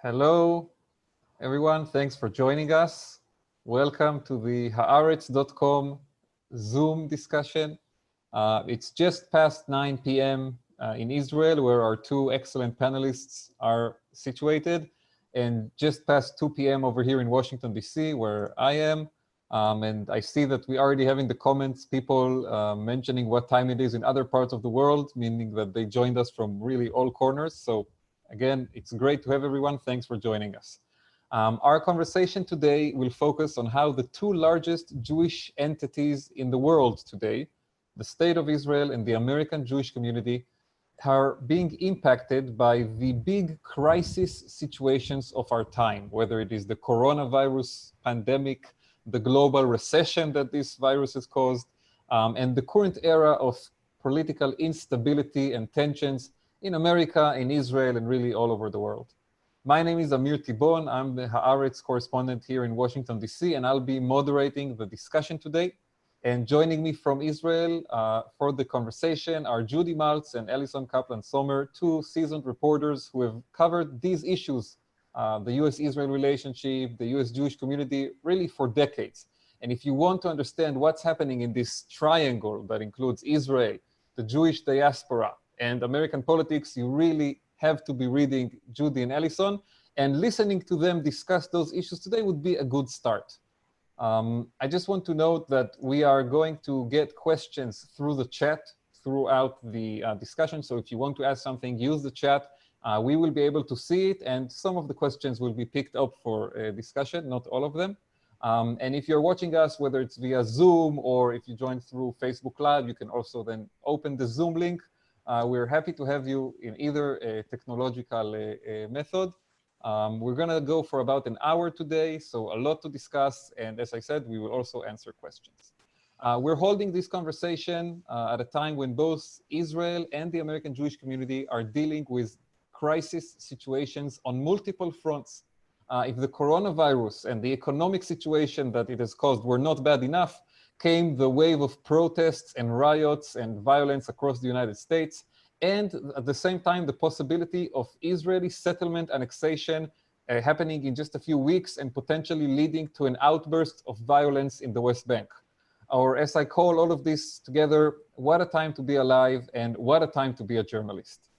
Hello, everyone. Thanks for joining us. Welcome to the Haaretz.com Zoom discussion. It's just past 9 p.m. In Israel, where our two excellent panelists are situated, and just past 2 p.m. over here in Washington, D.C., where I am. And I see that we already have in the comments people mentioning what time it is in other parts of the world, meaning that they joined us from really all corners. So again, it's great to have everyone. Thanks for joining us. Our conversation today will focus on how the two largest Jewish entities in the world today, the State of Israel and the American Jewish community, are being impacted by the big crisis situations of our time, whether it is the coronavirus pandemic, the global recession that this virus has caused, and the current era of political instability and tensions in America, in Israel, and really all over the world. My name is Amir Tibon. I'm the Haaretz correspondent here in Washington, D.C., and I'll be moderating the discussion today. And joining me from Israel for the conversation are Judy, Maltz, and Allison, Kaplan, Sommer, two seasoned reporters who have covered these issues, the U.S.-Israel relationship, the U.S. Jewish community, really for decades. And if you want to understand what's happening in this triangle that includes Israel, the Jewish diaspora, and American politics, you really have to be reading Judy and Allison, and listening to them discuss those issues today would be a good start. I just want to note that we are going to get questions through the chat throughout the discussion. So if you want to ask something, use the chat. We will be able to see it, and some of the questions will be picked up for discussion, not all of them. And if you're watching us, whether it's via Zoom or if you join through Facebook Live, you can also then open the Zoom link. We're happy to have you in either technological method. We're going to go for about an hour today, so a lot to discuss. And as I said, we will also answer questions. We're holding this conversation at a time when both Israel and the American Jewish community are dealing with crisis situations on multiple fronts. If the coronavirus and the economic situation that it has caused were not bad enough, came the wave of protests and riots and violence across the United States, and at the same time, the possibility of Israeli settlement annexation happening in just a few weeks and potentially leading to an outburst of violence in the West Bank. Or as I call all of this together, what a time to be alive and what a time to be a journalist.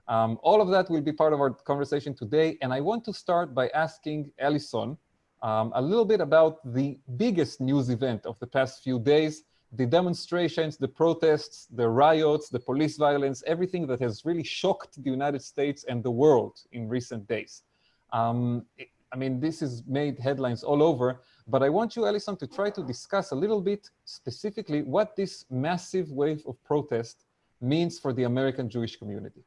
All of that will be part of our conversation today, and I want to start by asking Allison a little bit about the biggest news event of the past few days, the demonstrations, the protests, the riots, the police violence, everything that has really shocked the United States and the world in recent days. I mean, this has made headlines all over, but I want you, Allison, to try to discuss a little bit specifically what this massive wave of protest means for the American Jewish community.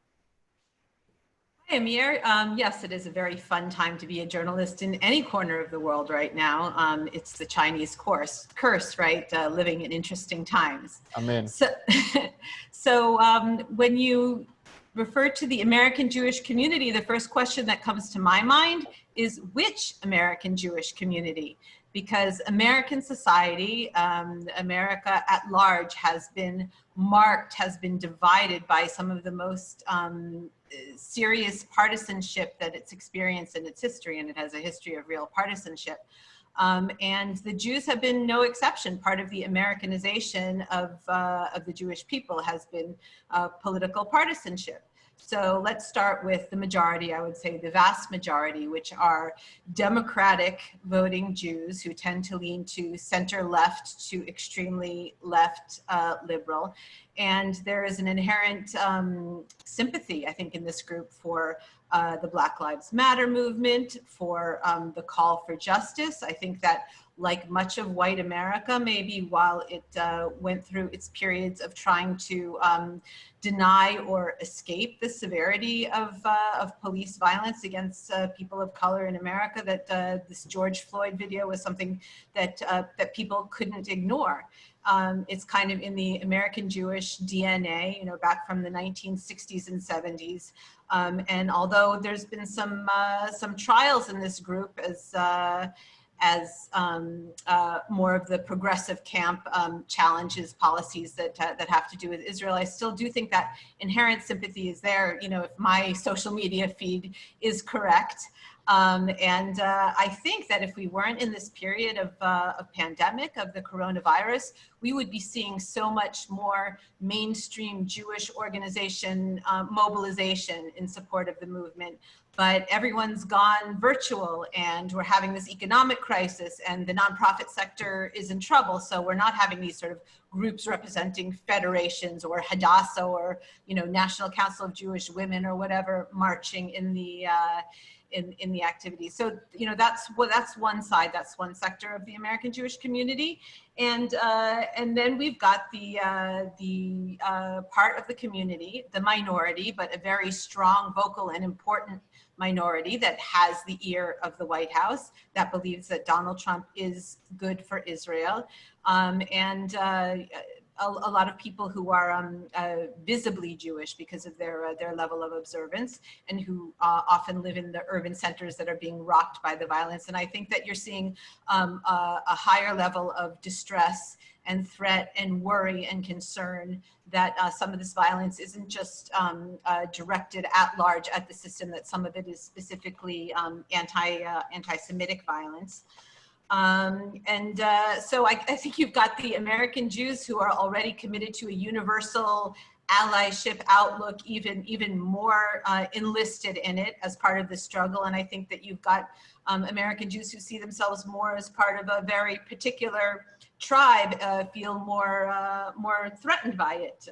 Hi, Amir. Yes, it is a very fun time to be a journalist in any corner of the world right now. It's the Chinese curse, right? Living in interesting times. Amen. So when you refer to the American Jewish community, the first question that comes to my mind is which American Jewish community? Because American society, America at large has been marked, has been divided by some of the most serious partisanship that it's experienced in its history, and it has a history of real partisanship. And the Jews have been no exception. Part of the Americanization of the Jewish people has been political partisanship. So let's start with the majority, I would say the vast majority, which are Democratic voting Jews who tend to lean to center left to extremely left liberal. And there is an inherent sympathy, I think, in this group for the Black Lives Matter movement, for the call for justice. I think that, like much of white America, maybe while it went through its periods of trying to deny or escape the severity of police violence against people of color in America, that this George Floyd video was something that that people couldn't ignore. It's kind of in the American Jewish DNA, you know, back from the 1960s and 70s. And although there's been some trials in this group, as more of the progressive camp challenges policies that have to do with Israel. I still do think that inherent sympathy is there, you know, if my social media feed is correct. I think that if we weren't in this period of pandemic, of the coronavirus, we would be seeing so much more mainstream Jewish organization mobilization in support of the movement. But everyone's gone virtual, and we're having this economic crisis, and the nonprofit sector is in trouble. So we're not having these sort of groups representing federations or Hadassah or, you know, National Council of Jewish Women or whatever marching in the activity. So, you know, that's one side, that's one sector of the American Jewish community. And then we've got the part of the community, the minority, but a very strong, vocal, and important minority that has the ear of the White House, that believes that Donald Trump is good for Israel. A lot of people who are visibly Jewish because of their level of observance, and who often live in the urban centers that are being rocked by the violence. And I think that you're seeing a higher level of distress and threat and worry and concern that some of this violence isn't just directed at large at the system, that some of it is specifically anti-Semitic violence. So I think you've got the American Jews who are already committed to a universal allyship outlook, even more enlisted in it as part of the struggle. And I think that you've got American Jews who see themselves more as part of a very particular tribe, feel more threatened by it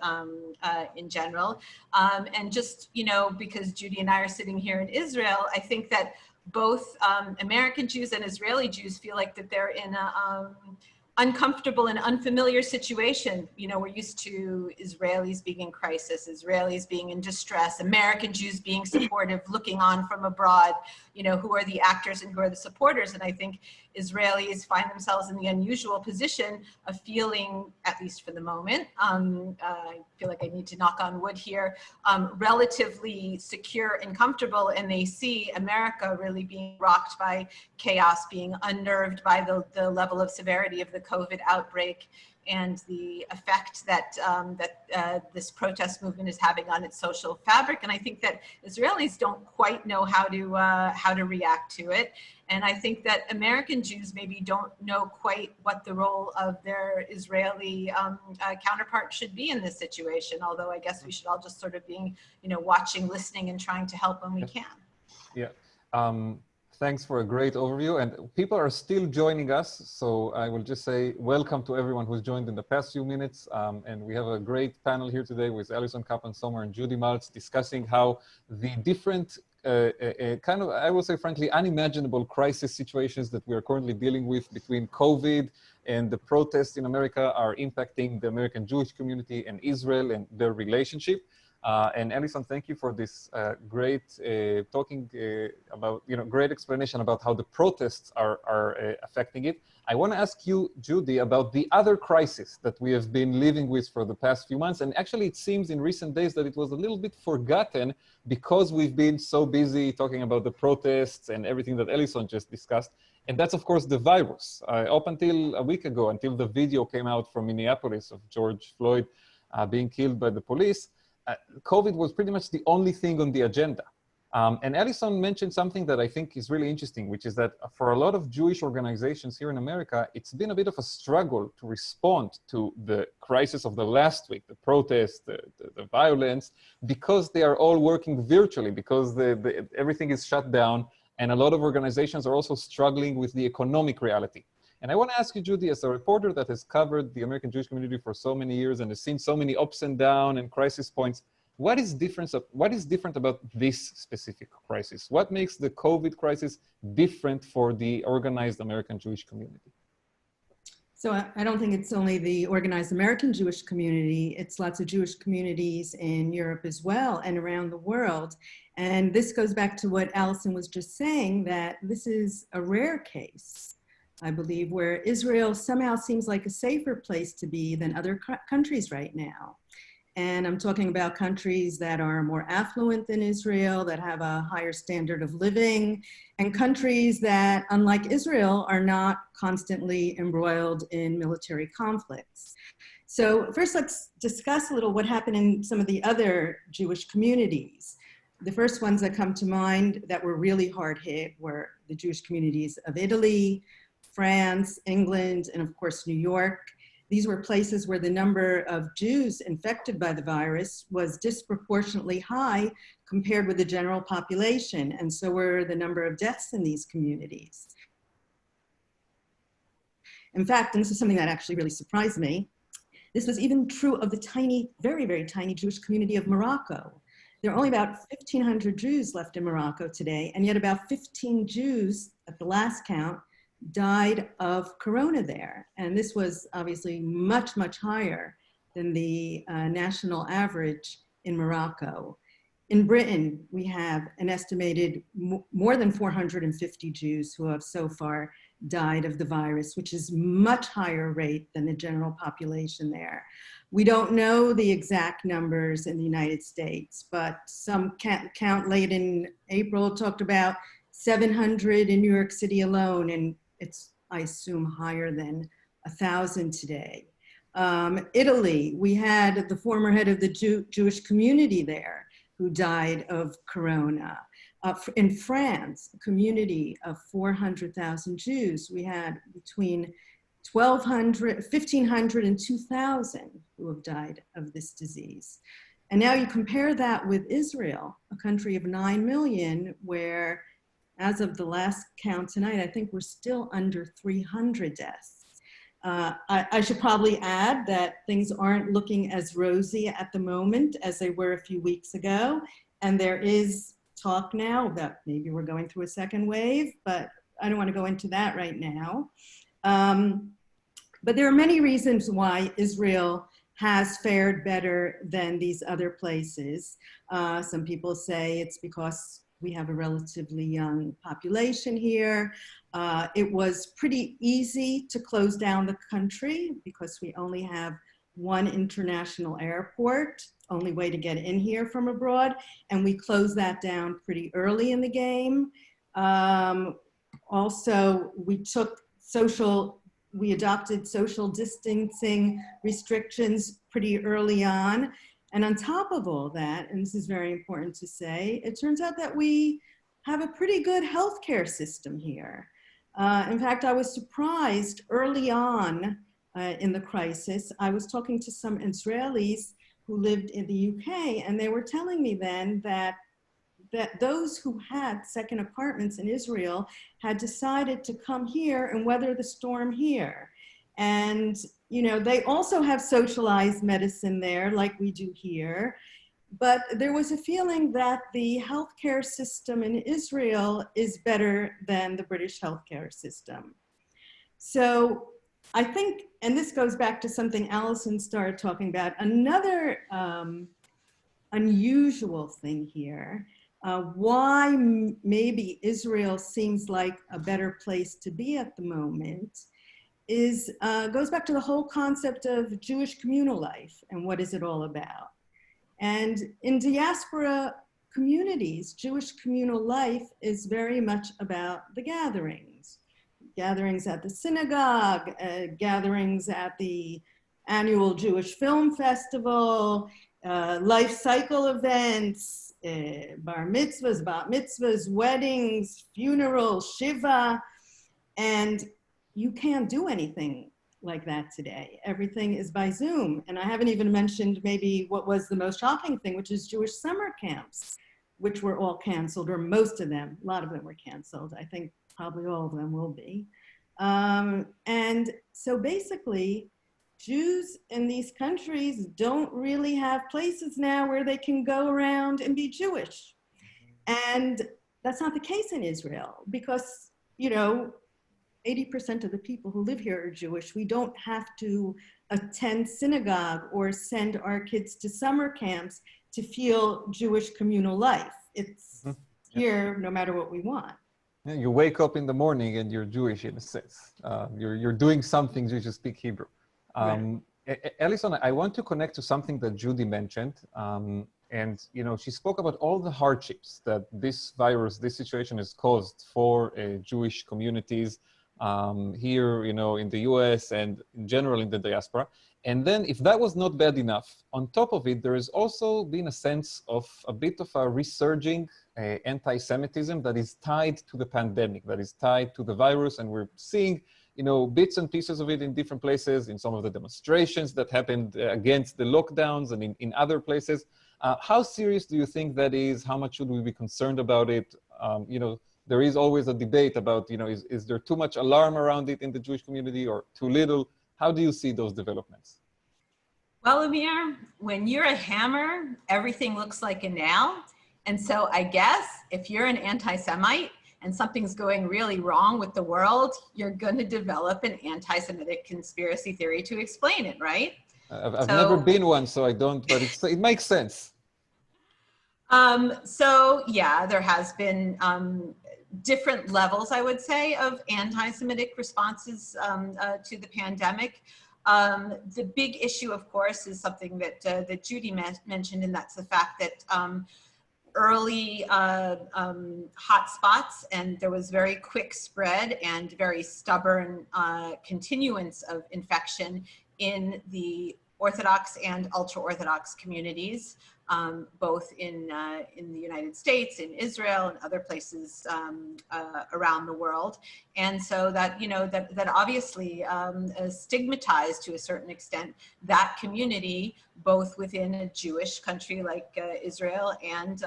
in general. And just, you know, because Judy and I are sitting here in Israel, I think that both American Jews and Israeli Jews feel like that they're in a uncomfortable and unfamiliar situation. You know, we're used to Israelis being in crisis, Israelis being in distress, American Jews being supportive, looking on from abroad, you know, who are the actors and who are the supporters. And I think Israelis find themselves in the unusual position of feeling, at least for the moment, I feel like I need to knock on wood here, relatively secure and comfortable, and they see America really being rocked by chaos, being unnerved by the level of severity of the COVID outbreak and the effect that this protest movement is having on its social fabric. And I think that Israelis don't quite know how to react to it. And I think that American Jews maybe don't know quite what the role of their Israeli counterpart should be in this situation. Although I guess we should all just sort of be, you know, watching, listening, and trying to help when we can. Yeah. Thanks for a great overview, and people are still joining us, so I will just say welcome to everyone who's joined in the past few minutes, and we have a great panel here today with Allison, Kaplan, Sommer, and Judy Maltz discussing how the different kind of, I will say frankly, unimaginable crisis situations that we are currently dealing with between COVID and the protests in America are impacting the American Jewish community and Israel and their relationship. And Allison, thank you for this great talking about, you know, great explanation about how the protests are affecting it. I want to ask you, Judy, about the other crisis that we have been living with for the past few months. And actually, it seems in recent days that it was a little bit forgotten because we've been so busy talking about the protests and everything that Allison just discussed. And that's, of course, the virus. Up until a week ago, until the video came out from Minneapolis of George Floyd being killed by the police, COVID was pretty much the only thing on the agenda. And Allison mentioned something that I think is really interesting, which is that for a lot of Jewish organizations here in America, it's been a bit of a struggle to respond to the crisis of the last week, the protests, the violence, because they are all working virtually, because everything is shut down. And a lot of organizations are also struggling with the economic reality. And I want to ask you, Judy, as a reporter that has covered the American Jewish community for so many years and has seen so many ups and downs and crisis points, what is different about this specific crisis? What makes the COVID crisis different for the organized American Jewish community? So I don't think it's only the organized American Jewish community, it's lots of Jewish communities in Europe as well and around the world. And this goes back to what Allison was just saying, that this is a rare case, I believe, where Israel somehow seems like a safer place to be than other countries right now. And I'm talking about countries that are more affluent than Israel, that have a higher standard of living, and countries that, unlike Israel, are not constantly embroiled in military conflicts. So first, let's discuss a little what happened in some of the other Jewish communities. The first ones that come to mind that were really hard hit were the Jewish communities of Italy, France, England, and of course, New York. These were places where the number of Jews infected by the virus was disproportionately high compared with the general population, and so were the number of deaths in these communities. In fact, and this is something that actually really surprised me, this was even true of the tiny, very, very tiny Jewish community of Morocco. There are only about 1,500 Jews left in Morocco today, and yet about 15 Jews at the last count died of corona there. And this was obviously much, much higher than the national average in Morocco. In Britain, we have an estimated more than 450 Jews who have so far died of the virus, which is much higher rate than the general population there. We don't know the exact numbers in the United States, but some count late in April talked about 700 in New York City alone, and it's, I assume, higher than 1,000 today. Italy, we had the former head of the Jewish community there who died of corona. In France, a community of 400,000 Jews, we had between 1,500 and 2,000 who have died of this disease. And now you compare that with Israel, a country of 9 million, where as of the last count tonight, I think we're still under 300 deaths. I should probably add that things aren't looking as rosy at the moment as they were a few weeks ago. And there is talk now that maybe we're going through a second wave, but I don't want to go into that right now. But there are many reasons why Israel has fared better than these other places. Some people say it's because we have a relatively young population here. It was pretty easy to close down the country because we only have one international airport, only way to get in here from abroad, and we closed that down pretty early in the game. Also, we adopted social distancing restrictions pretty early on. And on top of all that, and this is very important to say, it turns out that we have a pretty good healthcare system here. In fact, I was surprised early on in the crisis. I was talking to some Israelis who lived in the UK, and they were telling me then that those who had second apartments in Israel had decided to come here and weather the storm here. And, you know, they also have socialized medicine there like we do here. But there was a feeling that the healthcare system in Israel is better than the British healthcare system. So I think, and this goes back to something Allison started talking about, another unusual thing here, why maybe Israel seems like a better place to be at the moment is, goes back to the whole concept of Jewish communal life and what is it all about. And in diaspora communities, Jewish communal life is very much about the gatherings. Gatherings at the synagogue, gatherings at the annual Jewish Film Festival, life cycle events, bar mitzvahs, bat mitzvahs, weddings, funerals, shiva, and you can't do anything like that today. Everything is by Zoom. And I haven't even mentioned maybe what was the most shocking thing, which is Jewish summer camps, which were all canceled, or most of them. A lot of them were canceled. I think probably all of them will be. And so basically, Jews in these countries don't really have places now where they can go around and be Jewish. And that's not the case in Israel because, you know, 80% of the people who live here are Jewish. We don't have to attend synagogue or send our kids to summer camps to feel Jewish communal life. It's here no matter what we want. Yeah, you wake up in the morning and you're Jewish in a sense. You're doing something Jewish, you speak Hebrew. Right. Allison, I want to connect to something that Judy mentioned. And, you know, she spoke about all the hardships that this virus, this situation has caused for Jewish communities here, you know, in the US and in general in the diaspora. And then if that was not bad enough, on top of it, there has also been a sense of a bit of a resurging anti-Semitism that is tied to the pandemic, that is tied to the virus. And we're seeing, you know, bits and pieces of it in different places, in some of the demonstrations that happened against the lockdowns and in other places. How serious do you think that is? How much should we be concerned about it? You know, there is always a debate about, you know, is there too much alarm around it in the Jewish community or too little? How do you see those developments? Well, Amir, when you're a hammer, everything looks like a nail. And so I guess if you're an anti-Semite and something's going really wrong with the world, you're going to develop an anti-Semitic conspiracy theory to explain it, right? I've never been one, so I don't, but it makes sense. So yeah, there has been different levels, I would say, of anti-Semitic responses to the pandemic. The big issue, of course, is something that Judy mentioned, and that's the fact that early hotspots, and there was very quick spread and very stubborn continuance of infection in the Orthodox and ultra-Orthodox communities, both in the United States, in Israel, and other places around the world. And so that, you know, that obviously stigmatized to a certain extent that community, both within a Jewish country like Israel and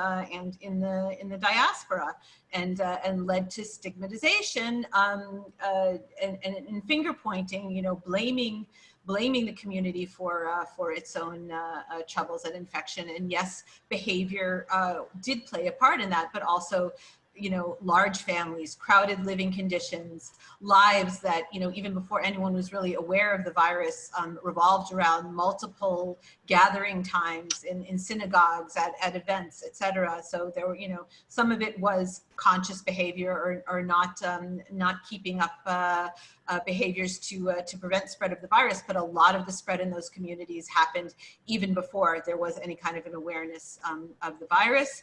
in the diaspora, and led to stigmatization and finger pointing, you know, blaming the community for its own troubles and infection. And yes, behavior did play a part in that, but also, you know, large families, crowded living conditions, lives that, you know, even before anyone was really aware of the virus, revolved around multiple gathering times in synagogues, at events, etc. So there were, you know, some of it was conscious behavior or not keeping up behaviors to prevent spread of the virus, but a lot of the spread in those communities happened even before there was any kind of an awareness of the virus.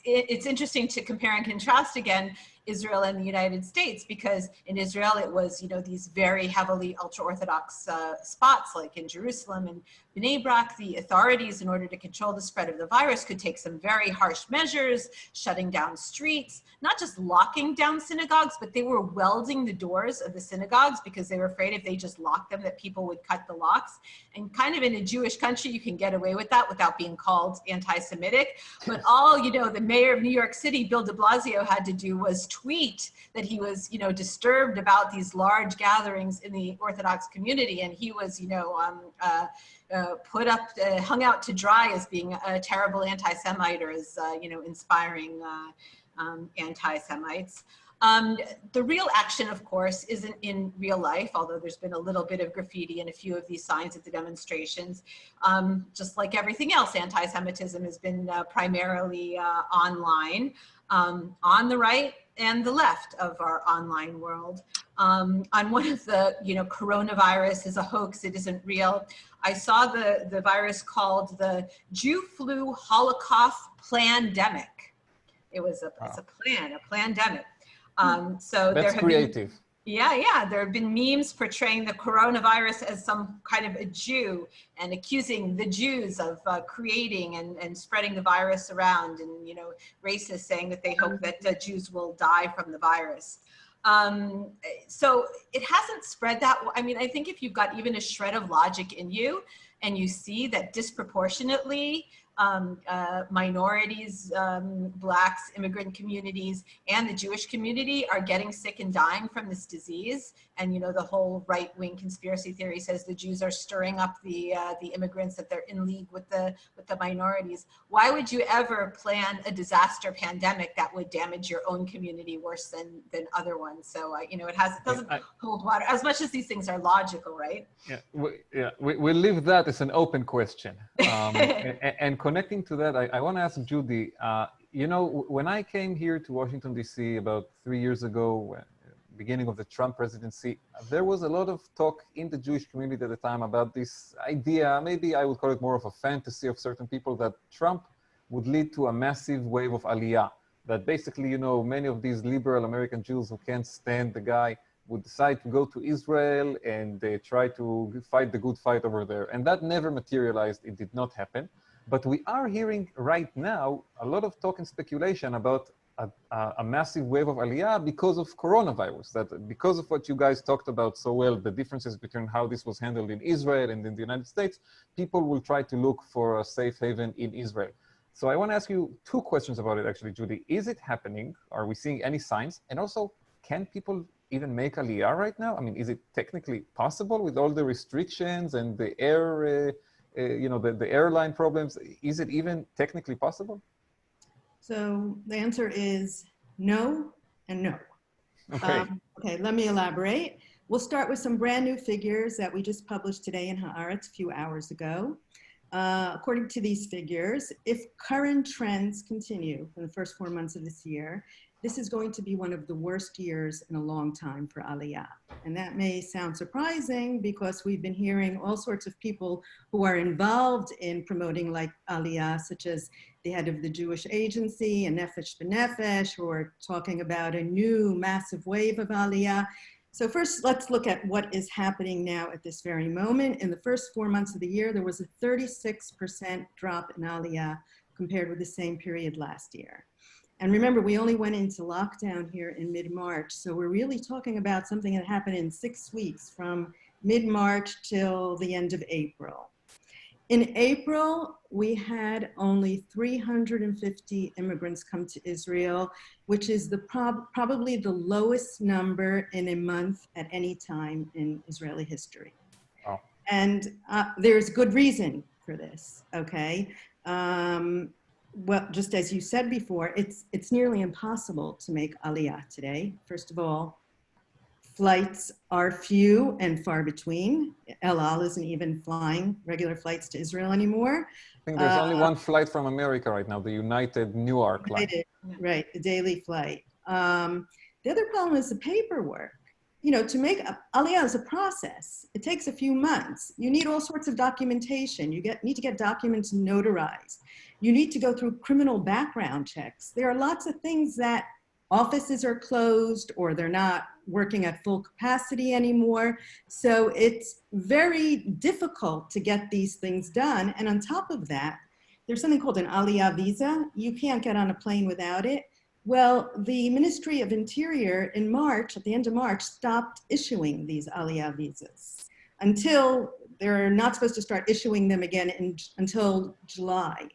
It's interesting to compare and contrast again Israel and the United States, because in Israel it was, you know, these very heavily ultra-Orthodox spots like in Jerusalem and Bnei Brak. The authorities, in order to control the spread of the virus, could take some very harsh measures, shutting down streets, not just locking down synagogues, but they were welding the doors of the synagogues because they were afraid if they just locked them that people would cut the locks. And kind of in a Jewish country, you can get away with that without being called anti-Semitic. But all, you know, the mayor of New York City, Bill de Blasio, had to do was tweet that he was, you know, disturbed about these large gatherings in the Orthodox community. And he was, you know, hung out to dry as being a terrible anti-Semite, or as, you know, inspiring anti-Semites. The real action, of course, isn't in real life, although there's been a little bit of graffiti and a few of these signs at the demonstrations. Just like everything else, anti-Semitism has been primarily online, on the right and the left of our online world. On one of the, you know, coronavirus is a hoax, it isn't real. I saw the virus called the Jew flu Holocaust plandemic. It was it's a plandemic. So that's creative. There have been memes portraying the coronavirus as some kind of a Jew and accusing the Jews of creating and spreading the virus around, and, you know, racists saying that they hope that Jews will die from the virus. So it hasn't spread that. I mean, I think if you've got even a shred of logic in you and you see that disproportionately minorities, Blacks, immigrant communities, and the Jewish community are getting sick and dying from this disease. And, you know, the whole right-wing conspiracy theory says the Jews are stirring up the immigrants, that they're in league with the minorities. Why would you ever plan a disaster pandemic that would damage your own community worse than other ones? So, you know, it doesn't hold water, as much as these things are logical, right? We leave that as an open question. And connecting to that, I want to ask Judy, you know, when I came here to Washington, D.C. about 3 years ago, beginning of the Trump presidency, there was a lot of talk in the Jewish community at the time about this idea, maybe I would call it more of a fantasy of certain people, that Trump would lead to a massive wave of Aliyah. That basically, you know, many of these liberal American Jews who can't stand the guy would decide to go to Israel and try to fight the good fight over there. And that never materialized. It did not happen. But we are hearing right now a lot of talk and speculation about a massive wave of Aliyah because of coronavirus, that because of what you guys talked about so well, the differences between how this was handled in Israel and in the United States, people will try to look for a safe haven in Israel. So I want to ask you two questions about it, actually, Judy. Is it happening? Are we seeing any signs? And also, can people even make Aliyah right now? I mean, is it technically possible with all the restrictions and the air, you know, the airline problems? Is it even technically possible? So the answer is no and no. Okay. Okay, let me elaborate. We'll start with some brand new figures that we just published today in Haaretz a few hours ago. According to these figures, if current trends continue in the first 4 months of this year, this is going to be one of the worst years in a long time for Aliyah. And that may sound surprising because we've been hearing all sorts of people who are involved in promoting like Aliyah, such as the head of the Jewish agency and Nefesh B'Nefesh, who are talking about a new massive wave of Aliyah. So first, let's look at what is happening now at this very moment. In the first 4 months of the year, there was a 36% drop in Aliyah compared with the same period last year. And remember, we only went into lockdown here in mid-March. So we're really talking about something that happened in 6 weeks from mid-March till the end of April. In April, we had only 350 immigrants come to Israel, which is the probably the lowest number in a month at any time in Israeli history. Oh. And there's good reason for this, okay? Well, just as you said before, it's nearly impossible to make Aliyah today. First of all, flights are few and far between. El Al isn't even flying regular flights to Israel anymore. I think there's only one flight from America right now, the United Newark line. Right, the daily flight. The other problem is the paperwork. You know, to make Aliyah is a process. It takes a few months. You need all sorts of documentation. You need to get documents notarized. You need to go through criminal background checks. There are lots of things that offices are closed or they're not working at full capacity anymore. So it's very difficult to get these things done. And on top of that, there's something called an Aliyah visa. You can't get on a plane without it. Well, the Ministry of Interior in March, at the end of March, stopped issuing these Aliyah visas until they're not supposed to start issuing them again until July.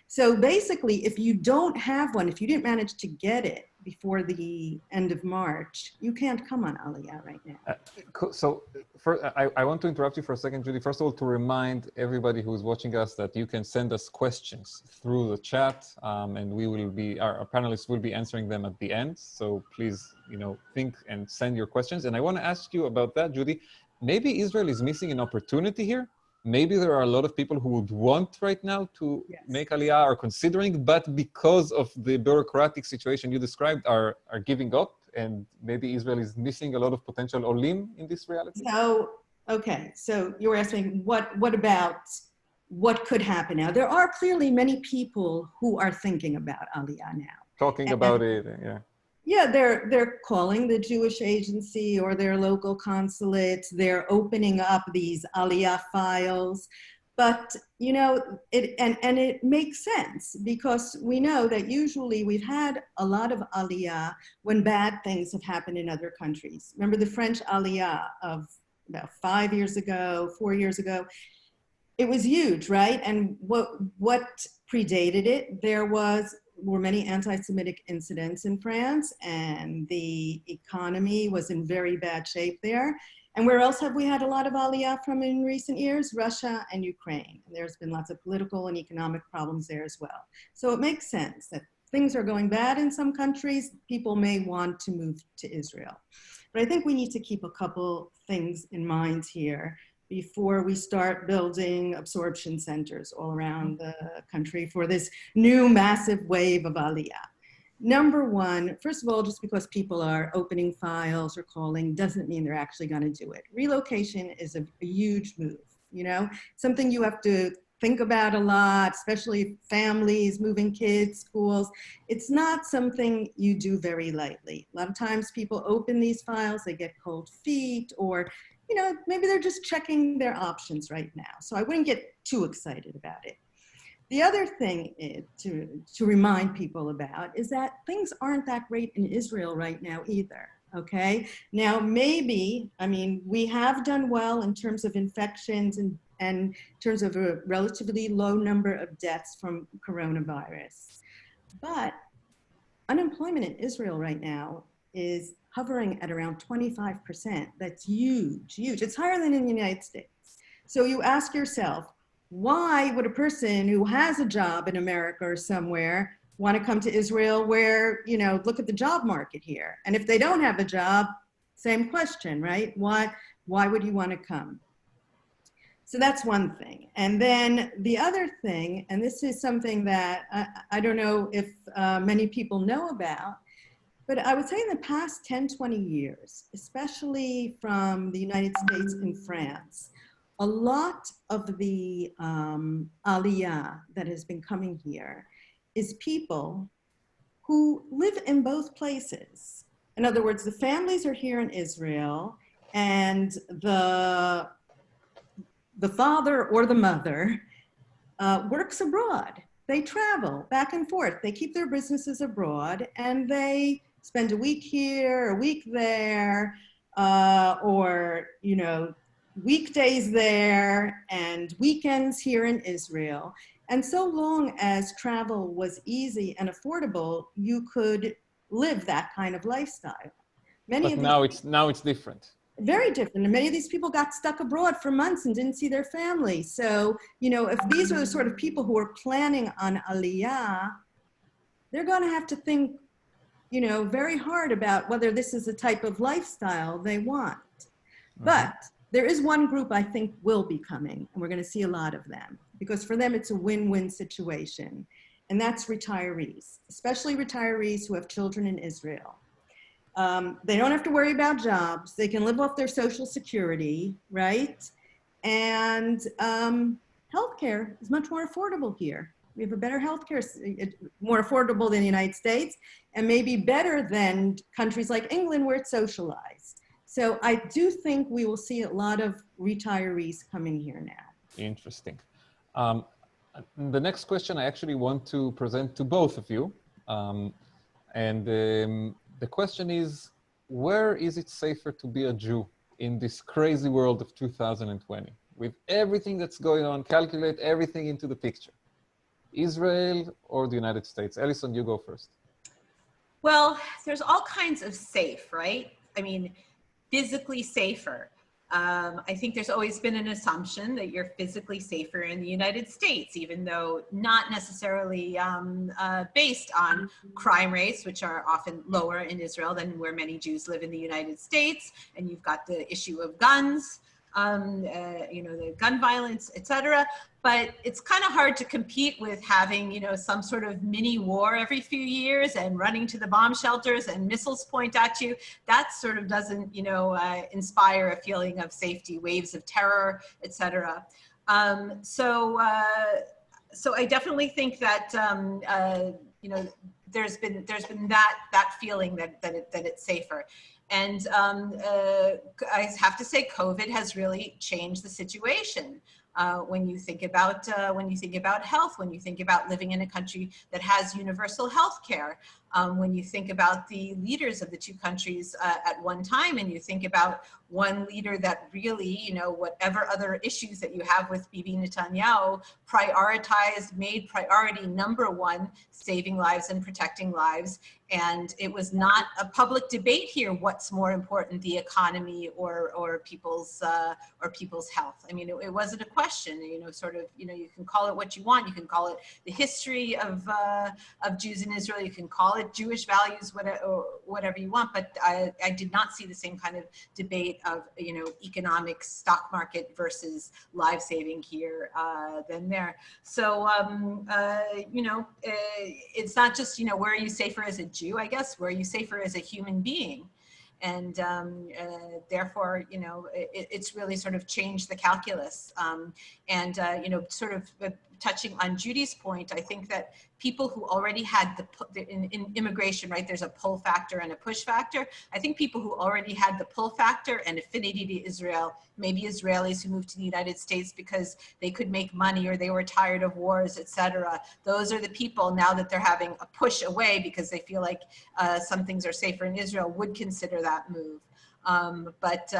So basically, if you don't have one, if you didn't manage to get it before the end of March, you can't come on Aliyah right now. So I want to interrupt you for a second, Judy. First of all, to remind everybody who's watching us that you can send us questions through the chat, and we will be, our panelists will be answering them at the end. So please, you know, think and send your questions. And I want to ask you about that, Judy. Maybe Israel is missing an opportunity here. Maybe there are a lot of people who would want right now to make Aliyah or considering, but because of the bureaucratic situation you described are giving up, and maybe Israel is missing a lot of potential olim in this reality? So, okay, so you were asking what about what could happen now? There are clearly many people who are thinking about Aliyah now. Talking about it, yeah. Yeah, they're calling the Jewish agency or their local consulates. They're opening up these Aliyah files. But, you know, it makes sense because we know that usually we've had a lot of Aliyah when bad things have happened in other countries. Remember the French Aliyah of about 5 years ago, 4 years ago? It was huge, right? And what predated it? There were many anti-Semitic incidents in France, and the economy was in very bad shape there. And where else have we had a lot of Aliyah from in recent years? Russia and Ukraine. And there's been lots of political and economic problems there as well. So it makes sense that things are going bad in some countries, people may want to move to Israel. But I think we need to keep a couple things in mind here before we start building absorption centers all around the country for this new massive wave of Aliyah. Number one, first of all, just because people are opening files or calling doesn't mean they're actually going to do it. Relocation is a huge move, you know, something you have to think about a lot, especially families, moving kids, schools. It's not something you do very lightly. A lot of times people open these files, they get cold feet, or, you know, maybe they're just checking their options right now. So I wouldn't get too excited about it. The other thing to remind people about is that things aren't that great in Israel right now either, okay? Now, maybe, I mean, we have done well in terms of infections and in terms of a relatively low number of deaths from coronavirus. But unemployment in Israel right now is hovering at around 25%. That's huge, huge. It's higher than in the United States. So you ask yourself, why would a person who has a job in America or somewhere want to come to Israel where, you know, look at the job market here? And if they don't have a job, same question, right? Why would you want to come? So that's one thing. And then the other thing, and this is something that I don't know if many people know about, but I would say in the past 10, 20 years, especially from the United States and France, a lot of the Aliyah that has been coming here is people who live in both places. In other words, the families are here in Israel, and the father or the mother works abroad. They travel back and forth. They keep their businesses abroad, and they spend a week here, a week there, or, you know, weekdays there and weekends here in Israel. And so long as travel was easy and affordable, you could live that kind of lifestyle. But now it's different. Very different. And many of these people got stuck abroad for months and didn't see their family. So, you know, if these are the sort of people who are planning on Aliyah, they're going to have to think, you know, very hard about whether this is the type of lifestyle they want. Mm-hmm. But there is one group I think will be coming, and we're going to see a lot of them, because for them it's a win-win situation, and that's retirees, especially retirees who have children in Israel. They don't have to worry about jobs. They can live off their Social Security, right? And healthcare is much more affordable here. We have a better healthcare, more affordable than the United States, and maybe better than countries like England where it's socialized. So I do think we will see a lot of retirees coming here now. Interesting. The next question I actually want to present to both of you. The question is, where is it safer to be a Jew in this crazy world of 2020? With everything that's going on, calculate everything into the picture. Israel or the United States? Allison, you go first. Well, there's all kinds of safe, right? I mean, physically safer. I think there's always been an assumption that you're physically safer in the United States, even though not necessarily based on crime rates, which are often lower in Israel than where many Jews live in the United States. And you've got the issue of guns, you know, the gun violence, etc. But it's kind of hard to compete with having, you know, some sort of mini war every few years and running to the bomb shelters and missiles point at you. That sort of doesn't, you know, inspire a feeling of safety, waves of terror, etc. So I definitely think that, you know, there's been that feeling that it's safer. And I have to say, COVID has really changed the situation. When you think about health, when you think about living in a country that has universal health care, when you think about the leaders of the two countries at one time, and you think about one leader that really, you know, whatever other issues that you have with Bibi Netanyahu, made priority number one, saving lives and protecting lives. And it was not a public debate here what's more important, the economy or people's health. I mean, it wasn't a question. You know, sort of, you know, you can call it what you want. You can call it the history of Jews in Israel. You can call it it Jewish values, whatever you want, but I did not see the same kind of debate of, you know, economic stock market versus life saving here than there. So, you know, it's not just, you know, where are you safer as a Jew, I guess, where are you safer as a human being? And therefore, you know, it's really sort of changed the calculus. You know, sort of touching on Judy's point, I think that people who already had in immigration, right, there's a pull factor and a push factor. I think people who already had the pull factor and affinity to Israel, maybe Israelis who moved to the United States because they could make money or they were tired of wars, etc. Those are the people now that they're having a push away because they feel like some things are safer in Israel would consider that move. But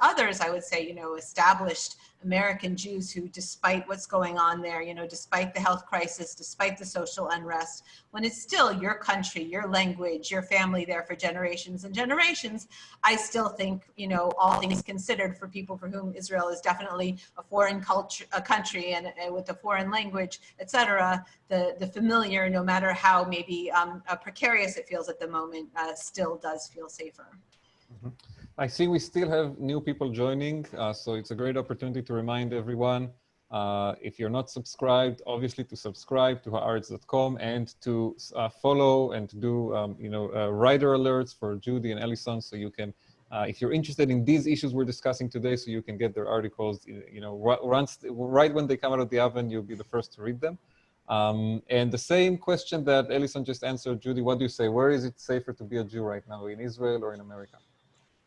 others, I would say, you know, established American Jews who, despite what's going on there, you know, despite the health crisis, despite the social unrest, when it's still your country, your language, your family there for generations and generations, I still think, you know, all things considered, for people for whom Israel is definitely a foreign culture, a country, and with a foreign language, etc., the familiar, no matter how maybe precarious it feels at the moment, still does feel safer. Mm-hmm. I see we still have new people joining, so it's a great opportunity to remind everyone, if you're not subscribed, obviously to subscribe to Haaretz.com and to follow and to do, you know, writer alerts for Judy and Allison, so you can, if you're interested in these issues we're discussing today, so you can get their articles, you know, right when they come out of the oven, you'll be the first to read them. And the same question that Allison just answered, Judy, what do you say? Where is it safer to be a Jew right now, in Israel or in America?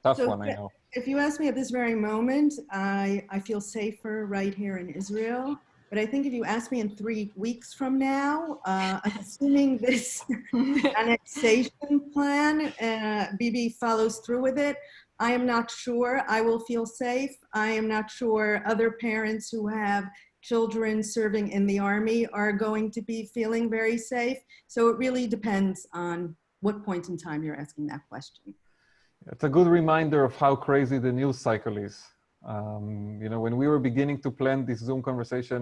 Tough one, I know. If you ask me at this very moment, I feel safer right here in Israel. But I think if you ask me in 3 weeks from now, assuming this annexation plan, Bibi follows through with it, I am not sure I will feel safe. I am not sure other parents who have children serving in the army are going to be feeling very safe. So it really depends on what point in time you're asking that question. It's a good reminder of how crazy the news cycle is. You know, when we were beginning to plan this Zoom conversation,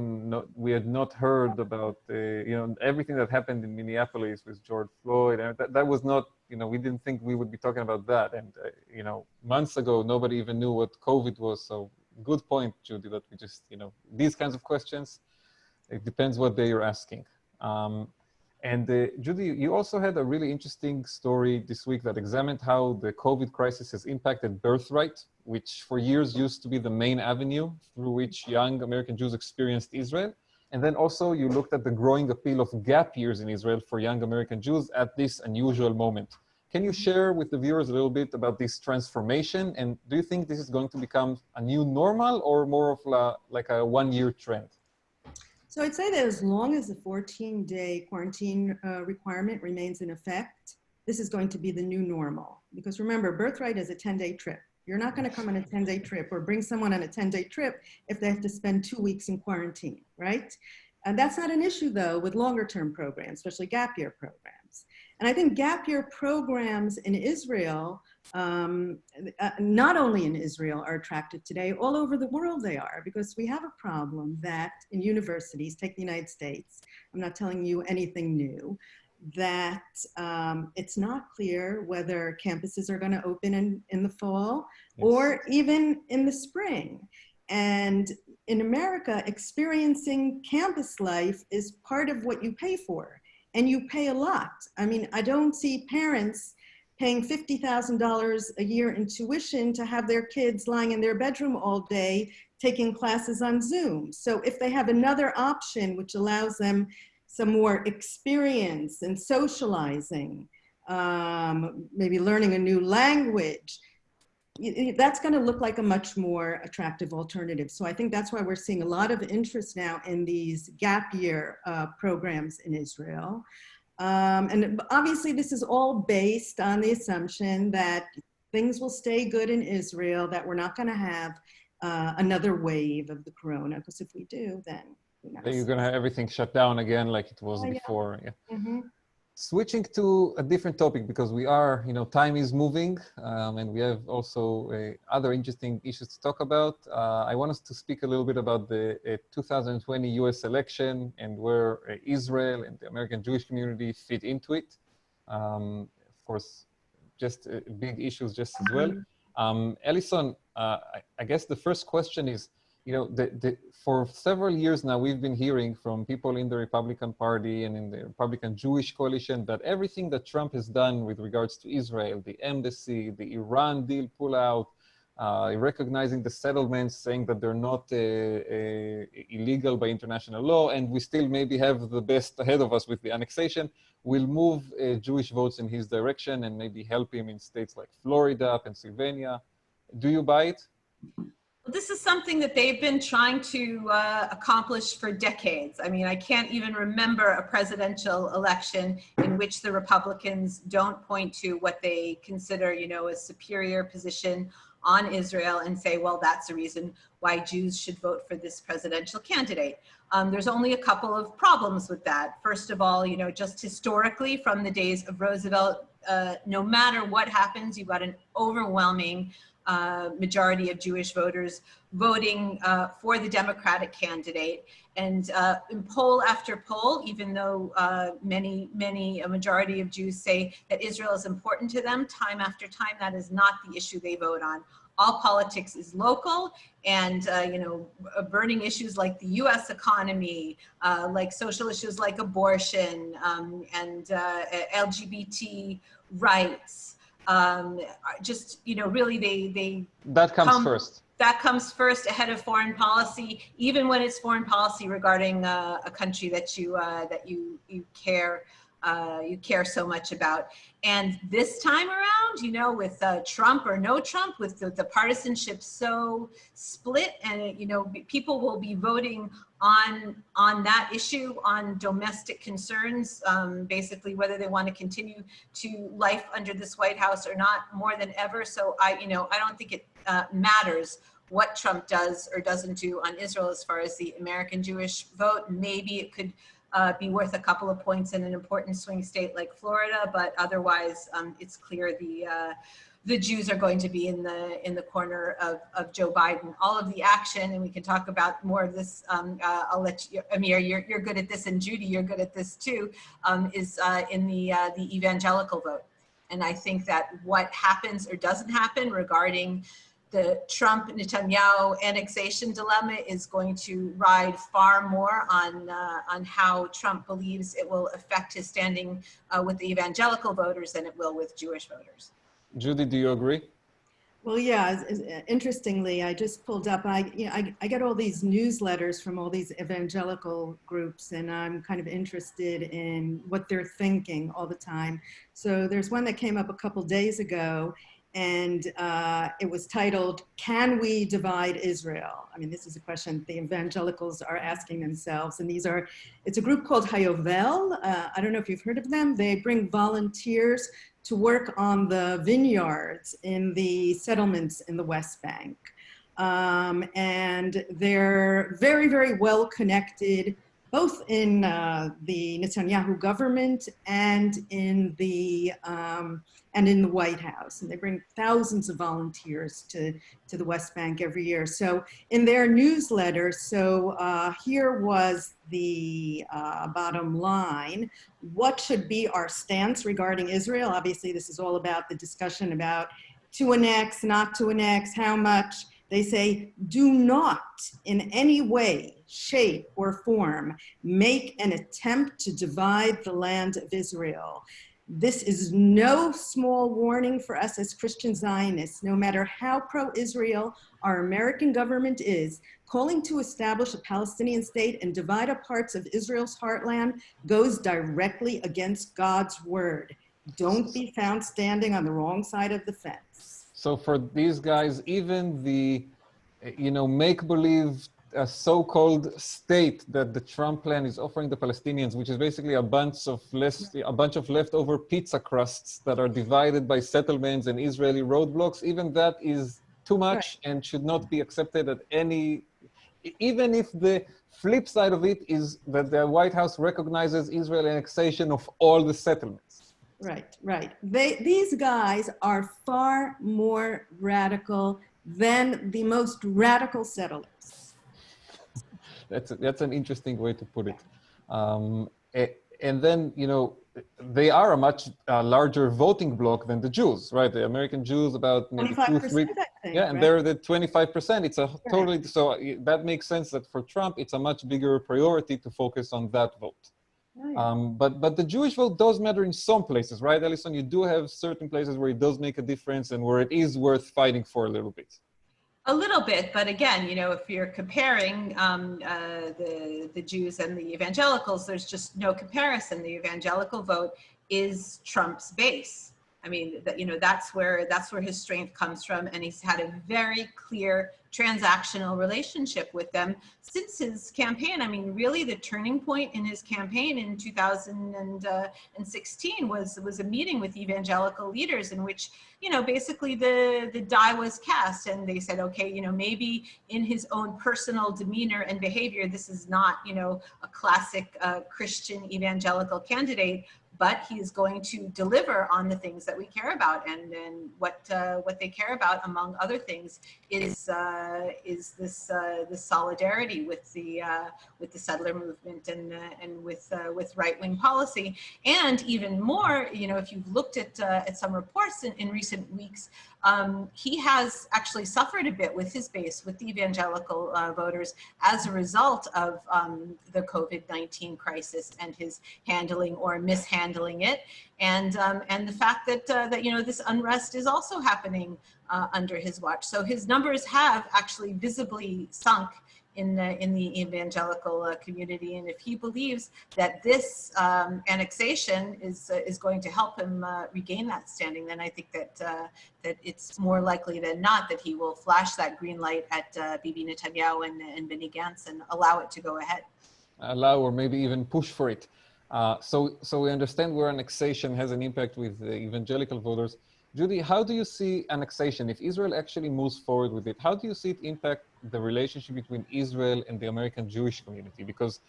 we had not heard about, you know, everything that happened in Minneapolis with George Floyd. And that was not, you know, we didn't think we would be talking about that. And, you know, months ago, nobody even knew what COVID was. So good point, Judy, that we just, you know, these kinds of questions, it depends what day you're asking. And Judy, you also had a really interesting story this week that examined how the COVID crisis has impacted Birthright, which for years used to be the main avenue through which young American Jews experienced Israel. And then also you looked at the growing appeal of gap years in Israel for young American Jews at this unusual moment. Can you share with the viewers a little bit about this transformation? And do you think this is going to become a new normal or more of like a one-year trend? So I'd say that as long as the 14-day quarantine requirement remains in effect, this is going to be the new normal. Because remember, Birthright is a 10-day trip. You're not going to come on a 10-day trip or bring someone on a 10-day trip if they have to spend 2 weeks in quarantine, right? And that's not an issue, though, with longer-term programs, especially gap year programs. And I think gap year programs in Israel, not only in Israel, are attractive today. All over the world they are, because we have a problem that in universities, take the United States, I'm not telling you anything new, that it's not clear whether campuses are going to open in the fall or even in the spring. And in America, experiencing campus life is part of what you pay for, and you pay a lot. I mean, I don't see parents paying $50,000 a year in tuition to have their kids lying in their bedroom all day taking classes on Zoom. So if they have another option which allows them some more experience and socializing, maybe learning a new language, that's going to look like a much more attractive alternative. So I think that's why we're seeing a lot of interest now in these gap year programs in Israel. And obviously this is all based on the assumption that things will stay good in Israel, that we're not going to have another wave of the corona, because if we do, then who knows? You're going to have everything shut down again like it was before. Yeah. Mm-hmm. Switching to a different topic, because we are, you know, time is moving, and we have also other interesting issues to talk about. I want us to speak a little bit about the 2020 US election and where Israel and the American Jewish community fit into it. Of course, just big issues just as well. Allison, I guess the first question is, you know, for several years now, we've been hearing from people in the Republican Party and in the Republican Jewish coalition that everything that Trump has done with regards to Israel, the embassy, the Iran deal pullout, recognizing the settlements, saying that they're not illegal by international law, and we still maybe have the best ahead of us with the annexation, will move Jewish votes in his direction and maybe help him in states like Florida, Pennsylvania. Do you buy it? Well, this is something that they've been trying to accomplish for decades. I mean, I can't even remember a presidential election in which the Republicans don't point to what they consider, you know, a superior position on Israel and say, well, that's the reason why Jews should vote for this presidential candidate. There's only a couple of problems with that. First of all, you know, just historically from the days of Roosevelt, no matter what happens, you've got an overwhelming majority of Jewish voters voting for the Democratic candidate. And in poll after poll, even though a majority of Jews say that Israel is important to them, time after time, that is not the issue they vote on. All politics is local, and you know, burning issues like the U.S. economy, like social issues like abortion and LGBT rights, just, you know, really they that comes first. That comes first ahead of foreign policy, even when it's foreign policy regarding a country that you care so much about. And this time around, you know, with Trump or no Trump, with the partisanship so split, and you know, people will be voting on that issue, on domestic concerns, basically whether they want to continue to life under this White House or not, more than ever. So I don't think it matters what Trump does or doesn't do on Israel as far as the American Jewish vote. Maybe it could be worth a couple of points in an important swing state like Florida, but otherwise it's clear the Jews are going to be in the corner of Joe Biden. All of the action, and we can talk about more of this, I'll let you, Amir, you're good at this, and Judy, you're good at this too, is in the evangelical vote. And I think that what happens or doesn't happen regarding the Trump-Netanyahu annexation dilemma is going to ride far more on how Trump believes it will affect his standing with the evangelical voters than it will with Jewish voters. Judy, do you agree? Well, yeah, interestingly, I just pulled up, I get all these newsletters from all these evangelical groups, and I'm kind of interested in what they're thinking all the time. So there's one that came up a couple days ago, and it was titled, "Can we divide Israel?" I mean, this is a question the evangelicals are asking themselves. And it's a group called Hayovel. I don't know if you've heard of them. They bring volunteers to work on the vineyards in the settlements in the West Bank. And they're very, very well connected, both in the Netanyahu government and in the White House. And they bring thousands of volunteers to the West Bank every year. So in their newsletter, here was the bottom line. What should be our stance regarding Israel? Obviously, this is all about the discussion about to annex, not to annex, how much. They say, do not in any way, shape, or form make an attempt to divide the land of Israel. This is no small warning for us as Christian Zionists. No matter how pro-Israel our American government is, calling to establish a Palestinian state and divide up parts of Israel's heartland goes directly against God's word. Don't be found standing on the wrong side of the fence. So for these guys, even the, make-believe so-called state that the Trump plan is offering the Palestinians, which is basically a bunch of leftover pizza crusts that are divided by settlements and Israeli roadblocks, even that is too much and should not be accepted at any, even if the flip side of it is that the White House recognizes Israel annexation of all the settlements. Right. These guys are far more radical than the most radical settlers. That's an interesting way to put it. And then, you know, they are a much larger voting bloc than the Jews, right? The American Jews, about maybe 2-3, I think, yeah, and right? they're the 25%. It's a Right. totally, so that makes sense that for Trump, it's a much bigger priority to focus on that vote. Right. But the Jewish vote does matter in some places, right, Allison? You do have certain places where it does make a difference and where it is worth fighting for a little bit. A little bit, but again, you know, if you're comparing the Jews and the evangelicals, there's just no comparison. The evangelical vote is Trump's base. I mean, you know, that's where his strength comes from, and he's had a very clear transactional relationship with them since his campaign. I mean, really, the turning point in his campaign in 2016 was a meeting with evangelical leaders in which, you know, basically the die was cast, and they said, okay, you know, maybe in his own personal demeanor and behavior, this is not, you know, a classic Christian evangelical candidate, but he is going to deliver on the things that we care about, and what they care about, among other things, is this solidarity with the settler movement and with right-wing policy. And even more, you know, if you've looked at some reports in recent weeks, he has actually suffered a bit with his base, with the evangelical voters, as a result of the COVID-19 crisis and his handling or mishandling it, and the fact that you know, this unrest is also happening under his watch. So his numbers have actually visibly sunk in the evangelical community, and if he believes that this annexation is going to help him regain that standing, then I think that that it's more likely than not that he will flash that green light at Bibi Netanyahu and Benny Gantz and allow it to go ahead. Allow, or maybe even push for it. So we understand where annexation has an impact with the evangelical voters. Judy, how do you see annexation? If Israel actually moves forward with it, how do you see it impact the relationship between Israel and the American Jewish community? Because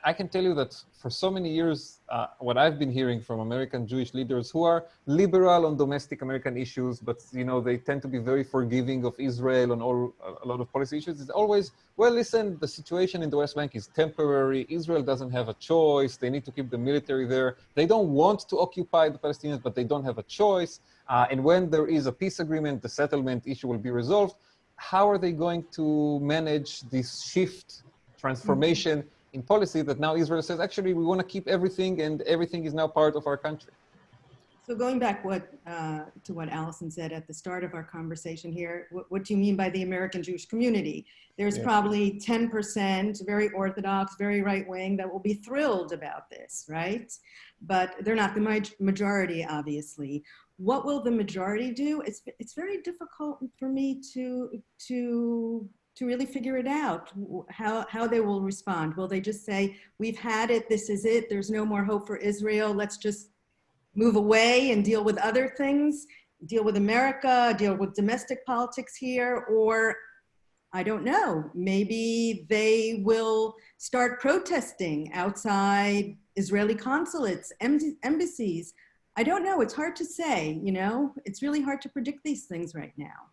I can tell you that for so many years, what I've been hearing from American Jewish leaders who are liberal on domestic American issues, but you know, they tend to be very forgiving of Israel on a lot of policy issues, is always, well, listen, the situation in the West Bank is temporary. Israel doesn't have a choice. They need to keep the military there. They don't want to occupy the Palestinians, but they don't have a choice. And when there is a peace agreement, the settlement issue will be resolved. How are they going to manage this shift, transformation in policy that now Israel says, actually, we want to keep everything, and everything is now part of our country? So going back to what Allison said at the start of our conversation here, what do you mean by the American Jewish community? There's probably 10% very Orthodox, very right-wing that will be thrilled about this, right? But they're not the majority, obviously. What will the majority do? It's very difficult for me to really figure it out, how they will respond. Will they just say, we've had it, this is it, there's no more hope for Israel, let's just move away and deal with other things, deal with America, deal with domestic politics here? Or, I don't know, maybe they will start protesting outside Israeli consulates, embassies. I don't know, it's hard to say, you know? It's really hard to predict these things right now.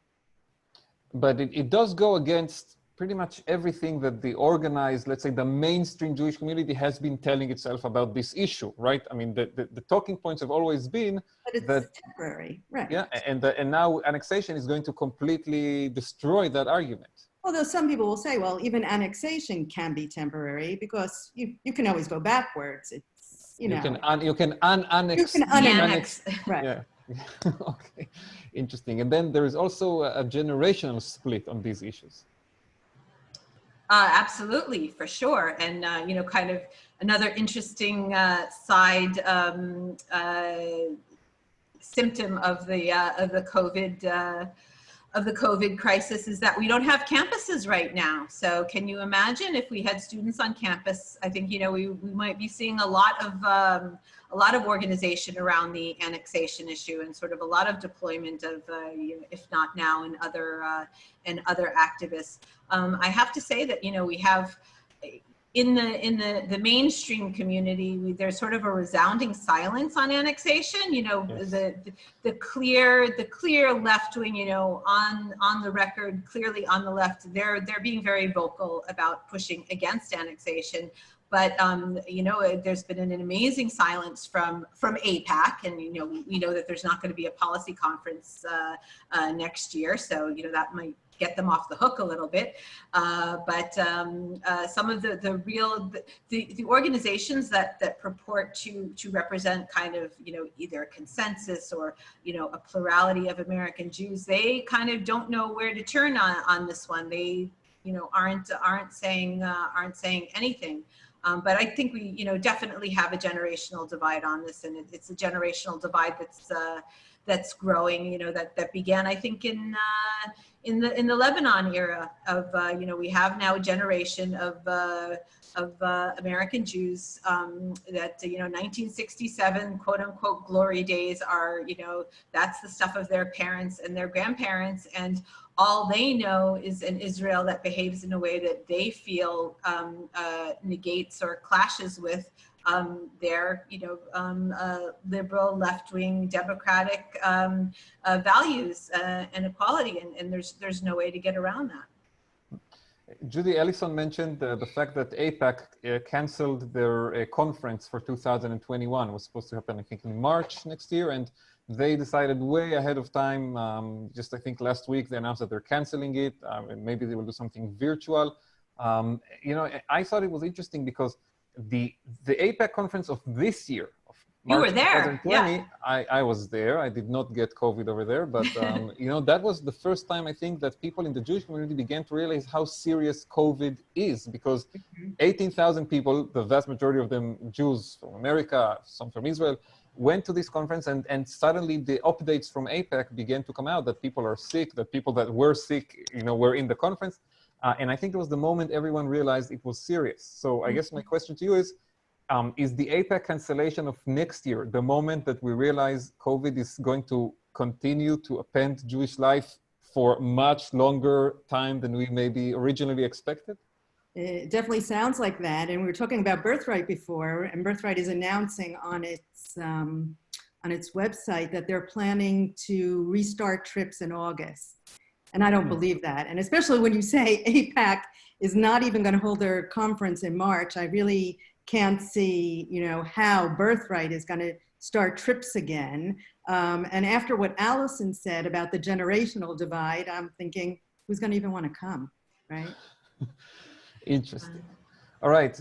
But it does go against pretty much everything that the organized, let's say the mainstream Jewish community has been telling itself about this issue, right? I mean, the talking points have always been but it's that, temporary, right? Yeah, and now annexation is going to completely destroy that argument. Although some people will say, well, even annexation can be temporary because you can always go backwards. It's, you know. You can unannex. Right. Yeah. Okay, interesting. And then there is also a generational split on these issues. Absolutely, for sure. And, you know, kind of another interesting side symptom of the COVID crisis is that we don't have campuses right now. So can you imagine if we had students on campus? I think, you know, we might be seeing a lot of organization around the annexation issue and sort of a lot of deployment of, you know, if not now, and other activists. I have to say that, you know, we have in the mainstream community, there's sort of a resounding silence on annexation. You know, yes. the clear left wing, you know, on the record, clearly on the left, they're being very vocal about pushing against annexation. But you know, there's been an amazing silence from AIPAC, and you know, we know that there's not going to be a policy conference next year, so you know that might get them off the hook a little bit. But some of the organizations that purport to represent kind of, you know, either a consensus or, you know, a plurality of American Jews, they kind of don't know where to turn on this one. They, you know, aren't saying anything. But I think we, you know, definitely have a generational divide on this, and it's a generational divide that's growing. You know, that began, I think, in the Lebanon era of, you know, we have now a generation of American Jews that, you know, 1967 quote unquote glory days are, you know, that's the stuff of their parents and their grandparents, and all they know is an Israel that behaves in a way that they feel negates or clashes with their, you know, liberal, left-wing, democratic values and equality, and there's no way to get around that. Judy, Allison mentioned the fact that AIPAC canceled their conference for 2021. It was supposed to happen, I think, in March next year, and they decided way ahead of time. Just I think last week they announced that they're canceling it, and maybe they will do something virtual. You know, I thought it was interesting because the AIPAC conference of this year, of March you were there, 2020, yeah. I was there. I did not get COVID over there, but you know, that was the first time I think that people in the Jewish community began to realize how serious COVID is, because 18,000 people, the vast majority of them Jews from America, some from Israel, went to this conference, and suddenly the updates from AIPAC began to come out that people are sick, that people that were sick, you know, were in the conference. And I think it was the moment everyone realized it was serious. So I guess my question to you is the AIPAC cancellation of next year the moment that we realize COVID is going to continue to append Jewish life for much longer time than we maybe originally expected? It definitely sounds like that. And we were talking about Birthright before, and Birthright is announcing on its website that they're planning to restart trips in August. And I don't believe that. And especially when you say AIPAC is not even going to hold their conference in March, I really can't see, you know, how Birthright is going to start trips again. And after what Allison said about the generational divide, I'm thinking, who's going to even want to come, right? Interesting. All right.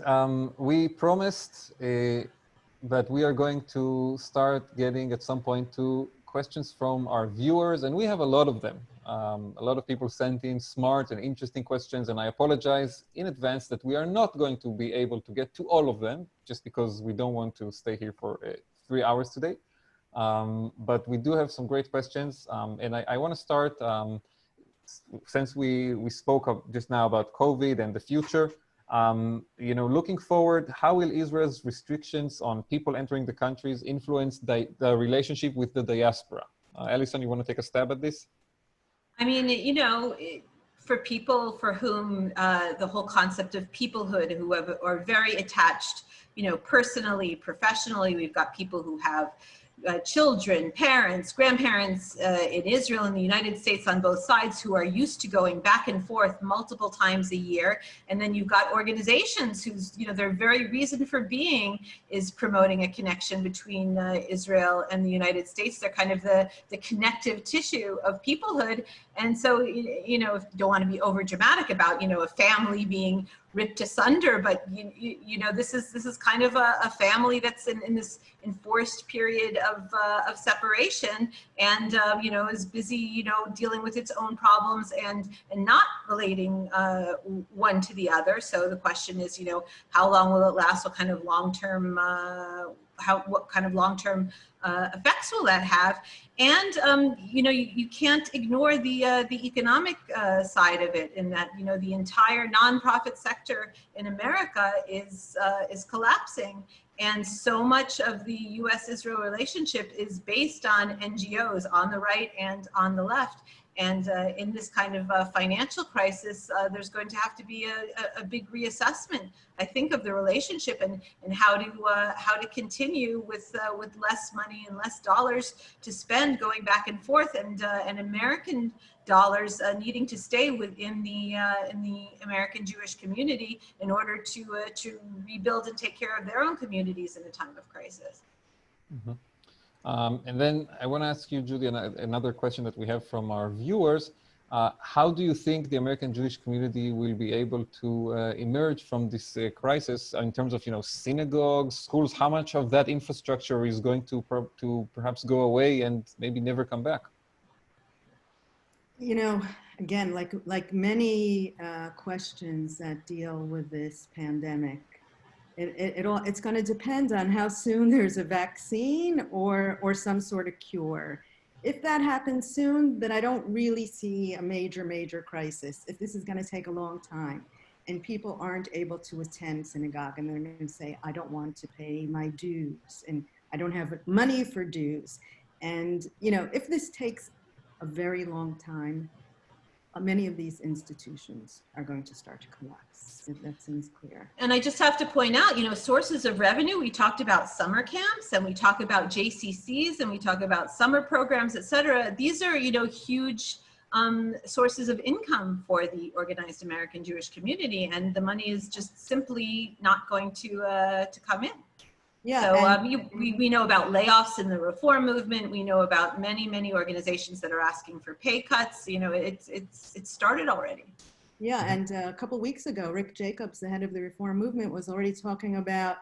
We promised that we are going to start getting at some point to questions from our viewers, and we have a lot of them. A lot of people sent in smart and interesting questions, and I apologize in advance that we are not going to be able to get to all of them, just because we don't want to stay here for 3 hours today. But we do have some great questions, and I want to start, since we spoke just now about COVID and the future, you know, looking forward, how will Israel's restrictions on people entering the countries influence the relationship with the diaspora? Allison, you want to take a stab at this? I mean, you know, for people for whom the whole concept of peoplehood, who are very attached, you know, personally, professionally, we've got people who have children, parents, grandparents in Israel and the United States on both sides who are used to going back and forth multiple times a year. And then you've got organizations whose, you know, their very reason for being is promoting a connection between Israel and the United States. They're kind of the connective tissue of peoplehood. And so, you know, if you don't want to be over dramatic about, you know, a family being ripped asunder, but you know, this is kind of a family that's in this enforced period of separation, and you know, is busy, you know, dealing with its own problems and not relating one to the other. So the question is, you know, how long will it last? What kind of long-term effects will that have? And you know, you can't ignore the economic side of it, in that, you know, the entire nonprofit sector in America is collapsing, and so much of the U.S. Israel relationship is based on NGOs on the right and on the left. And in this kind of financial crisis, there's going to have to be a big reassessment, I think, of the relationship and how to continue with less money and less dollars to spend going back and forth, and American dollars needing to stay within the American Jewish community in order to rebuild and take care of their own communities in a time of crisis. Mm-hmm. And then I want to ask you, Judy, another question that we have from our viewers. How do you think the American Jewish community will be able to emerge from this crisis in terms of, synagogues, schools? How much of that infrastructure is going to perhaps go away and maybe never come back? Again, like many questions that deal with this pandemic, it's going to depend on how soon there's a vaccine or some sort of cure. If that happens soon, then I don't really see a major crisis. If this is going to take a long time and people aren't able to attend synagogue and they're going to say, I don't want to pay my dues and I don't have money for dues. And, if this takes a very long time, many of these institutions are going to start to collapse. That seems clear. And I just have to point out, sources of revenue. We talked about summer camps, and we talk about JCCs, and we talk about summer programs, et cetera. These are, huge sources of income for the organized American Jewish community, and the money is just simply not going to come in. Yeah, so we know about layoffs in the reform movement. We know about many organizations that are asking for pay cuts. It's started already. Yeah, and a couple of weeks ago, Rick Jacobs, the head of the reform movement, was already talking about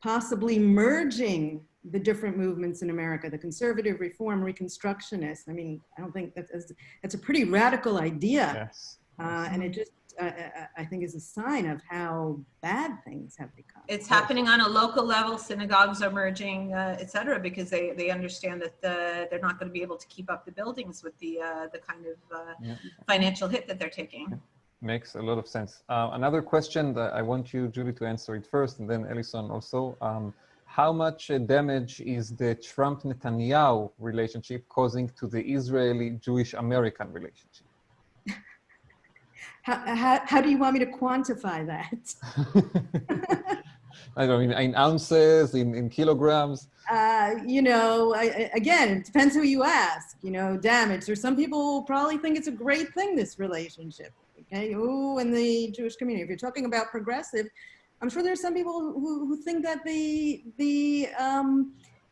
possibly merging the different movements in America, the conservative, reform, reconstructionist. I mean, I don't think that's a pretty radical idea. Yes. And it just, I think, is a sign of how bad things have become. It's happening on a local level. Synagogues are merging, et cetera, because they understand that they're not going to be able to keep up the buildings with the kind of financial hit that they're taking. Makes a lot of sense. Another question that I want you, Judy, to answer it first, and then Allison also. How much damage is the Trump-Netanyahu relationship causing to the Israeli-Jewish-American relationship? How do you want me to quantify that? I don't know, in ounces, in kilograms? Again, it depends who you ask, damage. There's some people who probably think it's a great thing, this relationship. Okay, in the Jewish community. If you're talking about progressive, I'm sure there's some people who think that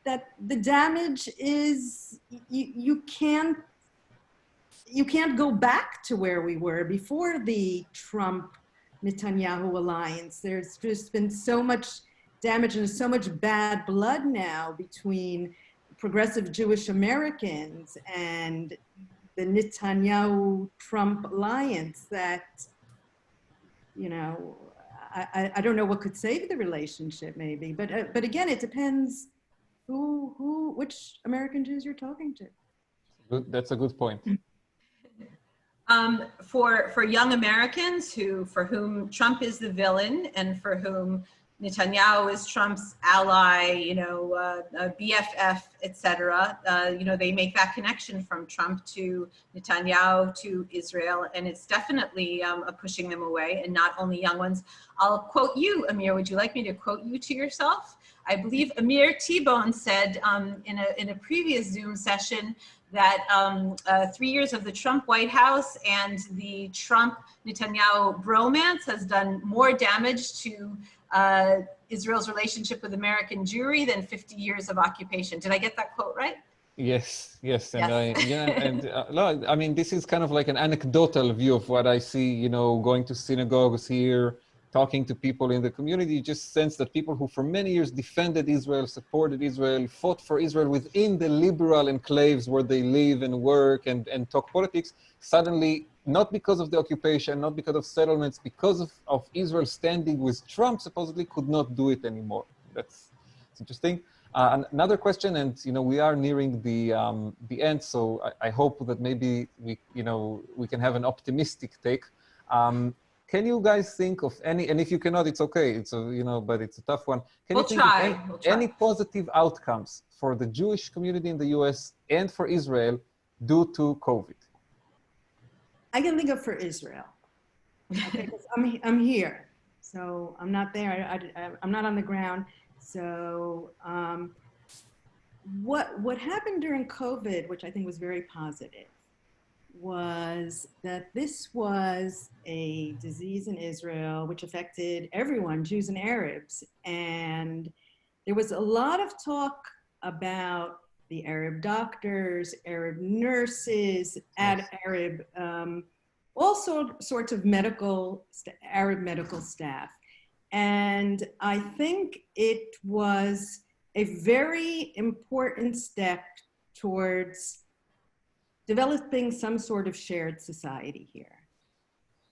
that the damage is you can't go back to where we were before the Trump-Netanyahu alliance. There's just been so much damage and so much bad blood now between progressive Jewish Americans and the Netanyahu-Trump alliance that, I don't know what could save the relationship maybe, but again, it depends which American Jews you're talking to. Good. That's a good point. For young Americans for whom Trump is the villain and for whom Netanyahu is Trump's ally, BFF, et cetera, they make that connection from Trump to Netanyahu to Israel, and it's definitely pushing them away, and not only young ones. I'll quote you, Amir. Would you like me to quote you to yourself? I believe Amir Tibon said in a previous Zoom session that 3 years of the Trump White House and the Trump-Netanyahu bromance has done more damage to Israel's relationship with American Jewry than 50 years of occupation. Did I get that quote right? Yes. And yes. I mean, this is kind of like an anecdotal view of what I see, going to synagogues here, talking to people in the community. You just sense that people who for many years defended Israel, supported Israel, fought for Israel within the liberal enclaves where they live and work and talk politics, suddenly, not because of the occupation, not because of settlements, because of Israel standing with Trump, supposedly could not do it anymore. That's interesting. Another question, and we are nearing the end, so I hope that maybe we can have an optimistic take. Can you guys think of any, and if you cannot, it's okay, but it's a tough one. Can you think of any positive outcomes for the Jewish community in the US and for Israel due to COVID? I can think of for Israel. Okay, 'cause I'm here, so I'm not there. I'm not on the ground. So what happened during COVID, which I think was very positive, was that this was a disease in Israel which affected everyone, Jews and Arabs, and there was a lot of talk about the Arab doctors, Arab nurses, Arab, all sorts of Arab medical staff. And I think it was a very important step towards developing some sort of shared society here,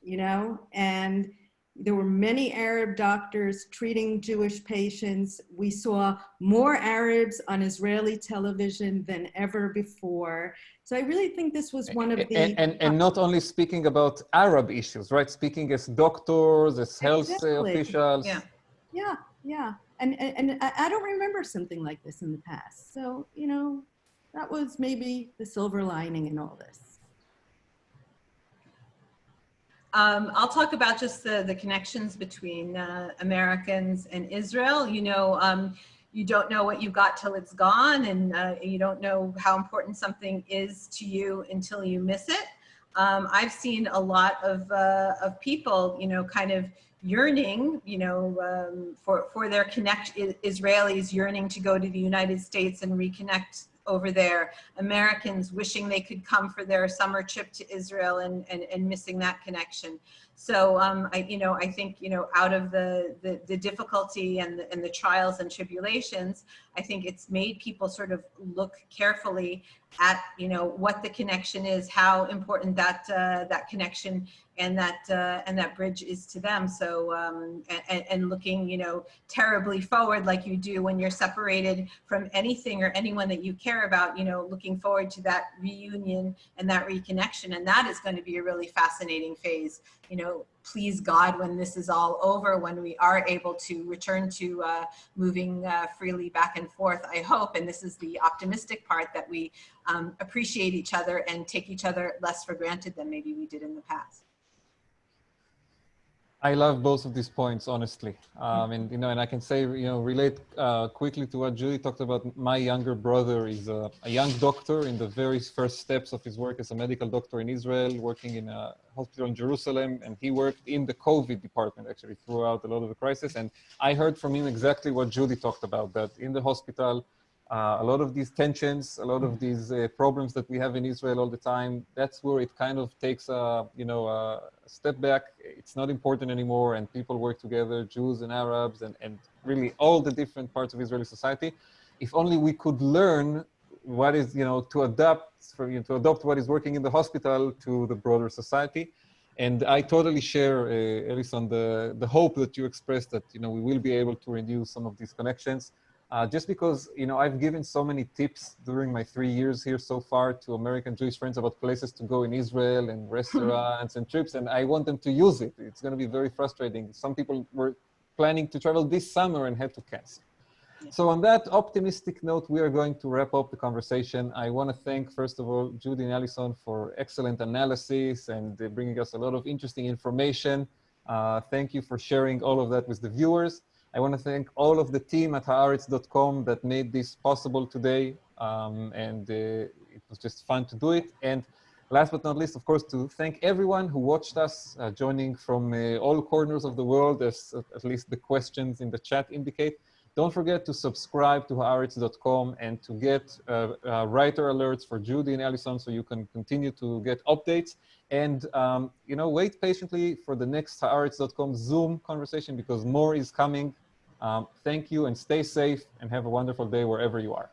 you know? And there were many Arab doctors treating Jewish patients. We saw more Arabs on Israeli television than ever before. So I really think this was one of the... And not only speaking about Arab issues, right? Speaking as doctors, as health officials. Yeah. And I don't remember something like this in the past. So, you know, that was maybe the silver lining in all this. I'll talk about just the connections between Americans and Israel. You know, you don't know what you got till it's gone, and you don't know how important something is to you until you miss it. I've seen a lot of people, you know, kind of yearning, you know, for their Israelis yearning to go to the United States and reconnect over there, Americans wishing they could come for their summer trip to Israel and missing that connection. So I think, you know, out of the difficulty and the trials and tribulations, I think it's made people sort of look carefully at, you know, what the connection is, how important that connection and that bridge is to them. So and looking, you know, terribly forward like you do when you're separated from anything or anyone that you care about, you know, looking forward to that reunion and that reconnection. And that is going to be a really fascinating phase, you know, please God, when this is all over, when we are able to return to moving freely back and forth, I hope, and this is the optimistic part, that we appreciate each other and take each other less for granted than maybe we did in the past. I love both of these points, honestly. And, you know, and I can say, you know, relate quickly to what Judy talked about. My younger brother is a young doctor in the very first steps of his work as a medical doctor in Israel, working in a hospital in Jerusalem. And he worked in the COVID department, actually, throughout a lot of the crisis. And I heard from him exactly what Judy talked about, that in the hospital, a lot of these tensions, a lot of these problems that we have in Israel all the time, that's where it kind of takes a step back. It's not important anymore, and people work together, Jews and Arabs, and really all the different parts of Israeli society. If only we could learn what is, you know, to adopt what is working in the hospital to the broader society. And I totally share, Allison, the hope that you expressed that, you know, we will be able to renew some of these connections. Just because, you know, I've given so many tips during my 3 years here so far to American Jewish friends about places to go in Israel and restaurants and trips, and I want them to use it. It's going to be very frustrating. Some people were planning to travel this summer and had to cancel. So on that optimistic note, we are going to wrap up the conversation. I want to thank, first of all, Judy and Allison for excellent analysis and bringing us a lot of interesting information. Thank you for sharing all of that with the viewers. I want to thank all of the team at Haaretz.com that made this possible today. It was just fun to do it. And last but not least, of course, to thank everyone who watched us, joining from all corners of the world, as at least the questions in the chat indicate. Don't forget to subscribe to Haaretz.com and to get writer alerts for Judy and Allison so you can continue to get updates. And, you know, wait patiently for the next Haaretz.com Zoom conversation because more is coming. Thank you and stay safe and have a wonderful day wherever you are.